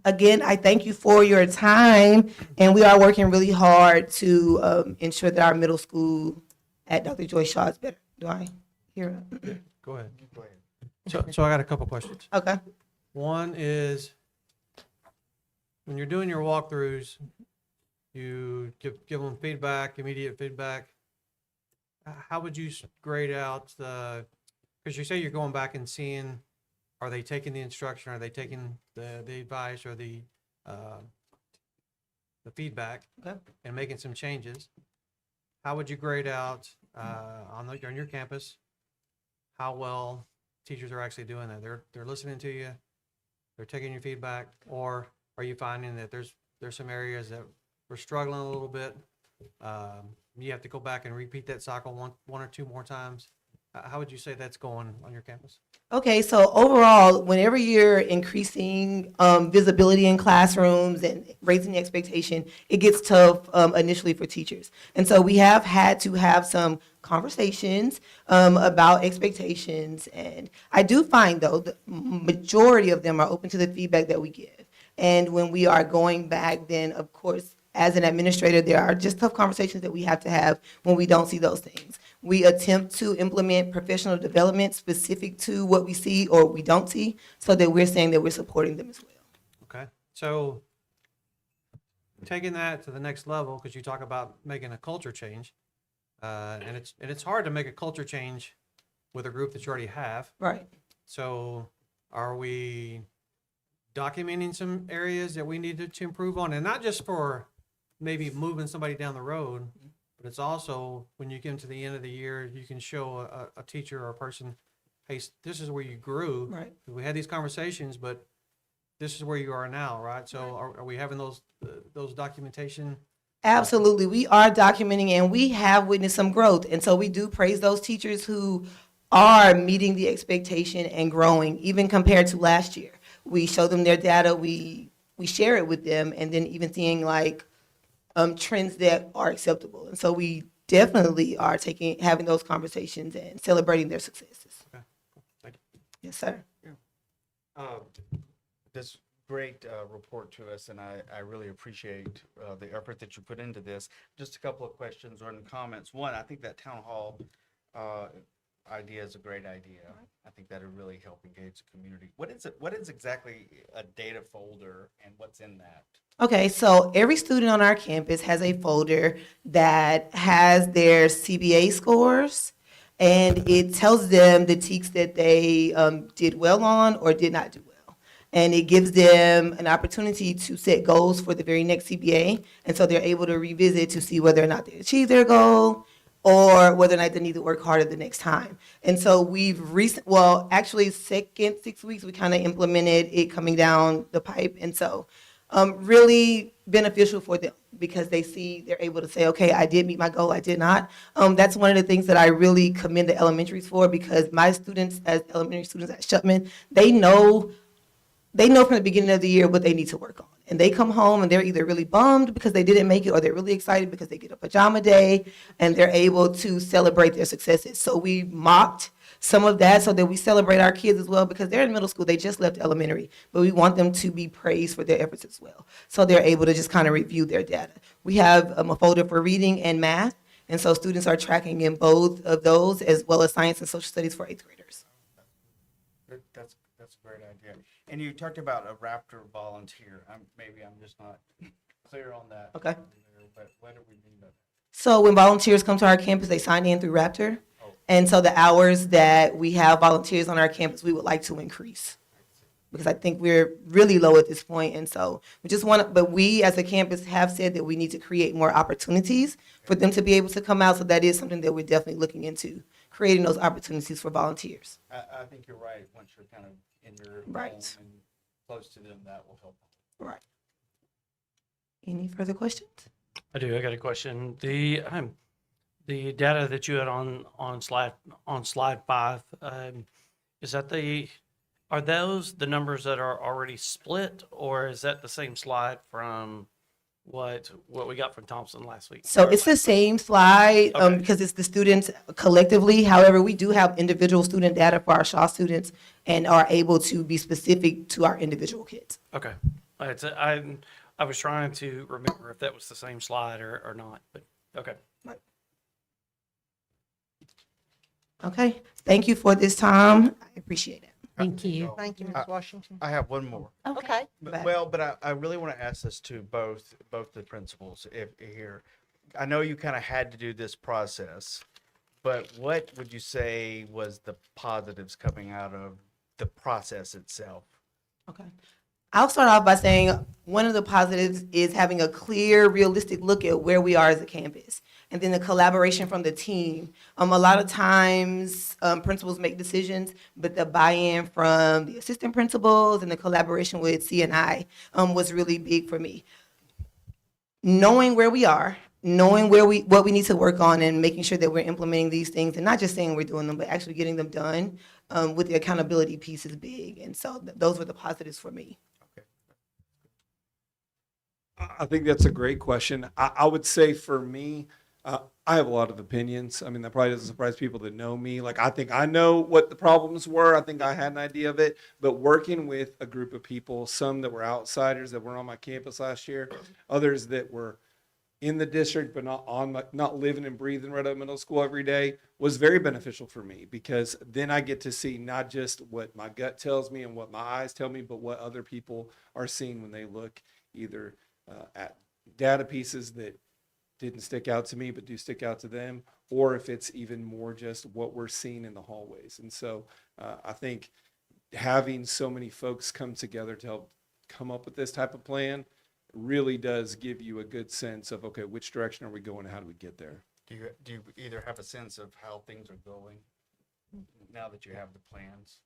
Again, I thank you for your time, and we are working really hard to ensure that our middle school at Dr. Joy Shaw is better. Do I hear it? Go ahead. So I got a couple questions. Okay. One is, when you're doing your walkthroughs, you give them feedback, immediate feedback. How would you grade out because you say you're going back and seeing, are they taking the instruction? Are they taking the advice or the feedback and making some changes? How would you grade out on your campus how well teachers are actually doing that? They're listening to you, they're taking your feedback, or are you finding that there's some areas that we're struggling a little bit? You have to go back and repeat that cycle one or two more times. How would you say that's going on your campus? Okay, so overall, whenever you're increasing visibility in classrooms and raising the expectation, it gets tough initially for teachers. And so we have had to have some conversations about expectations. And I do find, though, the majority of them are open to the feedback that we give. And when we are going back, then, of course, as an administrator, there are just tough conversations that we have to have when we don't see those things. We attempt to implement professional development specific to what we see or we don't see, so that we're saying that we're supporting them as well. Okay, so taking that to the next level, because you talk about making a culture change, and it's hard to make a culture change with a group that you already have. Right. So are we documenting some areas that we need to improve on, and not just for maybe moving somebody down the road, but it's also when you get to the end of the year, you can show a teacher or a person, hey, this is where you grew. Right. We had these conversations, but this is where you are now, right? So are we having those documentation? Absolutely. We are documenting, and we have witnessed some growth. And so we do praise those teachers who are meeting the expectation and growing, even compared to last year. We show them their data, we share it with them, and then even seeing like trends that are acceptable. And so we definitely are having those conversations and celebrating their successes. Okay, cool. Thank you. Yes, sir. This great report to us, and I really appreciate the effort that you put into this. Just a couple of questions or comments. One, I think that town hall idea is a great idea. I think that would really help engage the community. What is exactly a data folder, and what's in that? Okay, so every student on our campus has a folder that has their CBA scores, and it tells them the TEKS that they did well on or did not do well. And it gives them an opportunity to set goals for the very next CBA, and so they're able to revisit to see whether or not they achieved their goal or whether or not they need to work harder the next time. And so we've second 6 weeks, we kind of implemented it coming down the pipe. And so really beneficial for them because they're able to say, okay, I did meet my goal, I did not. That's one of the things that I really commend the elementaries for, because my students, as elementary students at Shutman, they know from the beginning of the year what they need to work on. And they come home and they're either really bummed because they didn't make it, or they're really excited because they get a pajama day and they're able to celebrate their successes. So we mocked some of that so that we celebrate our kids as well, because they're in middle school, they just left elementary, but we want them to be praised for their efforts as well. So they're able to just kind of review their data. We have a folder for reading and math, and so students are tracking in both of those, as well as science and social studies for 8th graders. That's a great idea. And you talked about a Raptor volunteer. Maybe I'm just not clear on that. Okay. But what do we mean by that? So when volunteers come to our campus, they sign in through Raptor. And so the hours that we have volunteers on our campus, we would like to increase. Because I think we're really low at this point. And so we just want to, but we as a campus have said that we need to create more opportunities for them to be able to come out. So that is something that we're definitely looking into, creating those opportunities for volunteers. I think you're right. Once you're kind of in your Right. home and close to them, that will help. Right. Any further questions? I do. I got a question. The data that you had on slide 5, is that are those the numbers that are already split, or is that the same slide from what we got from Thompson last week? So it's the same slide Okay. because it's the students collectively. However, we do have individual student data for our Shaw students and are able to be specific to our individual kids. Okay. I was trying to remember if that was the same slide or not, but okay. Okay. Thank you for this time. I appreciate it. Thank you. Thank you, Ms. Washington. I have one more. Okay. But I really want to ask this to both the principals here. I know you kind of had to do this process, but what would you say was the positives coming out of the process itself? Okay. I'll start off by saying one of the positives is having a clear, realistic look at where we are as a campus. And then the collaboration from the team. A lot of times principals make decisions, but the buy-in from the assistant principals and the collaboration with CNI was really big for me. Knowing where we are, knowing what we need to work on, and making sure that we're implementing these things, and not just saying we're doing them, but actually getting them done with the accountability piece is big. And so those were the positives for me. I think that's a great question. I would say for me, I have a lot of opinions. I mean, that probably doesn't surprise people that know me. Like, I think I know what the problems were. I think I had an idea of it. But working with a group of people, some that were outsiders that were on my campus last year, others that were in the district but not living and breathing Red Oak Middle School every day, was very beneficial for me, because then I get to see not just what my gut tells me and what my eyes tell me, but what other people are seeing when they look either at data pieces that didn't stick out to me but do stick out to them, or if it's even more just what we're seeing in the hallways. And so I think having so many folks come together to help come up with this type of plan really does give you a good sense of, okay, which direction are we going and how do we get there? Do you either have a sense of how things are going now that you have the plans?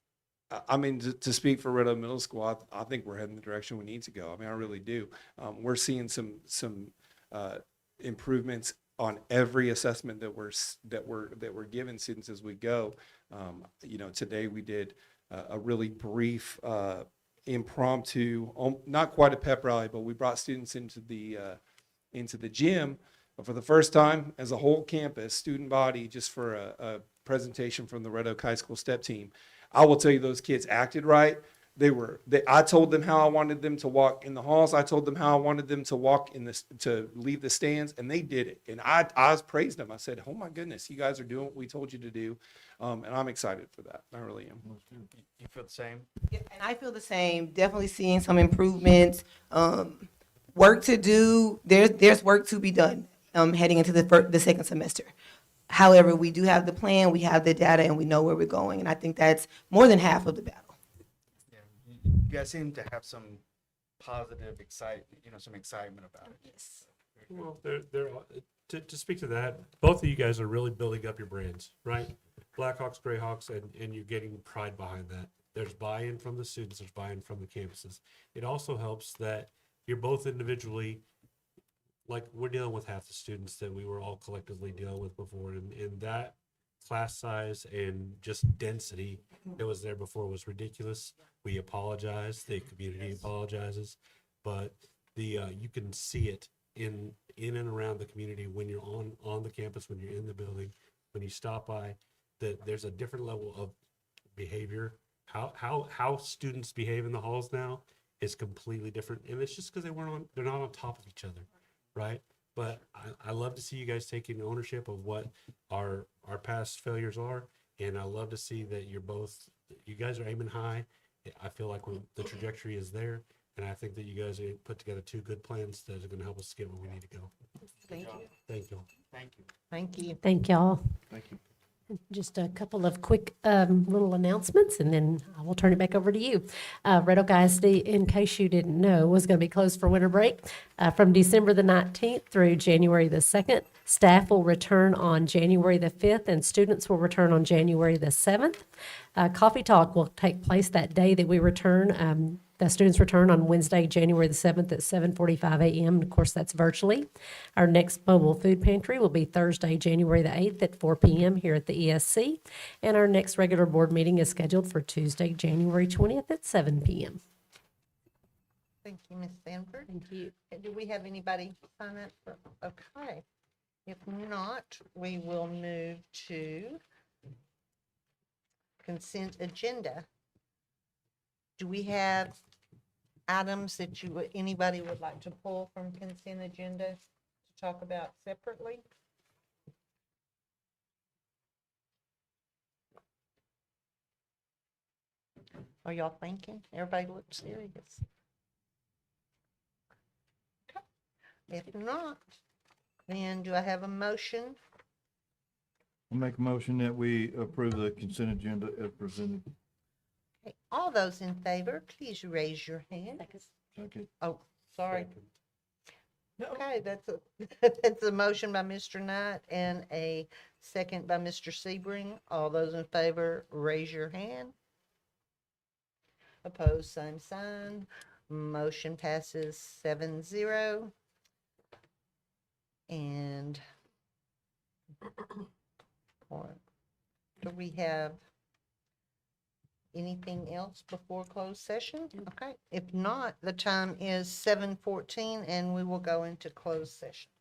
I mean, to speak for Red Oak Middle School, I think we're heading the direction we need to go. I mean, I really do. We're seeing some improvements on every assessment that we're giving students as we go. Today we did a really brief, impromptu, not quite a pep rally, but we brought students into the gym for the first time as a whole campus student body, just for a presentation from the Red Oak High School step team. I will tell you, those kids acted right. I told them how I wanted them to walk in the halls. I told them how I wanted them to walk to leave the stands, and they did it. And I praised them. I said, "Oh my goodness, you guys are doing what we told you to do," and I'm excited for that. I really am. You feel the same? Yeah, and I feel the same. Definitely seeing some improvements. Work to do. There's work to be done heading into the second semester. However, we do have the plan, we have the data, and we know where we're going. And I think that's more than half of the battle. You guys seem to have some positive some excitement about it. Yes. Well, to speak to that, both of you guys are really building up your brands, right? Blackhawks, Greyhawks, and you're getting pride behind that. There's buy-in from the students, there's buy-in from the campuses. It also helps that you're both individually, like we're dealing with half the students that we were all collectively dealing with before, and that class size and just density that was there before was ridiculous. We apologize, the community apologizes, but you can see it in and around the community when you're on the campus, when you're in the building, when you stop by, that there's a different level of behavior. How students behave in the halls now is completely different, and it's just because they're not on top of each other, right? But I love to see you guys taking ownership of what our past failures are, and I love to see that you guys are aiming high, I feel like the trajectory is there, and I think that you guys put together two good plans that are going to help us get where we need to go. Thank you. Thank you. Thank you. Thank you. Thank y'all. Thank you. Just a couple of quick little announcements, and then I will turn it back over to you. Red Oak ISD, in case you didn't know, was going to be closed for winter break from December the 19th through January the 2nd. Staff will return on January the 5th, and students will return on January the 7th. Coffee Talk will take place that day that we return. The students return on Wednesday, January the 7th at 7:45 a.m. Of course, that's virtually. Our next mobile food pantry will be Thursday, January the 8th at 4 p.m. here at the ESC. And our next regular board meeting is scheduled for Tuesday, January 20th at 7 p.m. Thank you, Ms. Sanford. Thank you. Do we have anybody sign up for, okay. If not, we will move to consent agenda. Do we have items that anybody would like to pull from consent agenda to talk about separately? Are y'all thinking? Everybody looks serious. Okay. If not, then do I have a motion? I'll make a motion that we approve the consent agenda as presented. Okay, all those in favor, please raise your hand. Second. Oh, sorry. Okay, that's a, that's a motion by Mr. Knight and a second by Mr. Sebring. All those in favor, raise your hand. Opposed, same sign. Motion passes 7-0. And do we have anything else before closed session? Okay, if not, the time is 7:14 and we will go into closed session.